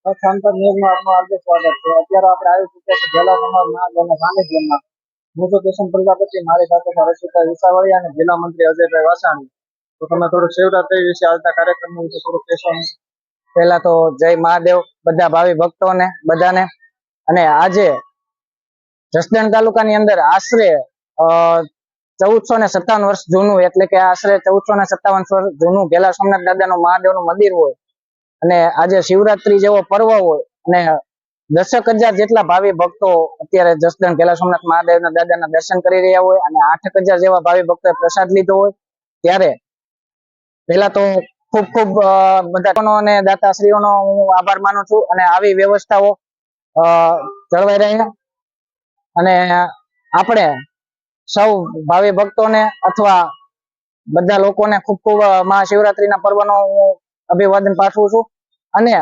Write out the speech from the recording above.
સાંસદ ન્યૂઝમાં આપનું હાર્દિક સ્વાગત છે। અત્યારે આપણે આવી ચૂક્યા છે જિલ્લા સમાજ મહાજનના સાનિધ્યમાં। હું છું કિશન પ્રજાપતિ, મારી સાથે છે રસિકા વિસાવળિયા અને જિલ્લા મંત્રી અજયભાઈ વાસાણી। તો તમે થોડું શિવરાત્રી વિશે આજના કાર્યક્રમ વિશે થોડુંક કહેશો? પહેલા તો જય મહાદેવ બધા ભાવિ ભક્તોને બધાને। અને આજે જસદણ તાલુકાની અંદર આશરે 1457 વર્ષ જૂનું, એટલે કે આશરે 1457 વર્ષ જૂનું ઘેલા સોમનાથ દાદાનું મહાદેવનું મંદિર હોય અને આજે શિવરાત્રી જેવો પર્વ હોય અને 10,000 જેટલા ભાવિ ભક્તો અત્યારે જસદણ ઘેલા સોમનાથ મહાદેવના દાદાના દર્શન કરી રહ્યા હોય અને 8,000 જેવા ભાવિ ભક્તોએ પ્રસાદ લીધો હોય। ત્યારે પહેલા તો ખૂબ ખૂબ બધા અને દાતાશ્રીઓનો હું આભાર માનું છું અને આવી વ્યવસ્થાઓ જળવાઈ રહે અને આપણે સૌ ભાવિ ભક્તોને અથવા બધા લોકોને ખૂબ ખૂબ મહાશિવરાત્રીના પર્વનો હું અભિવાદન પાઠવું છું। અને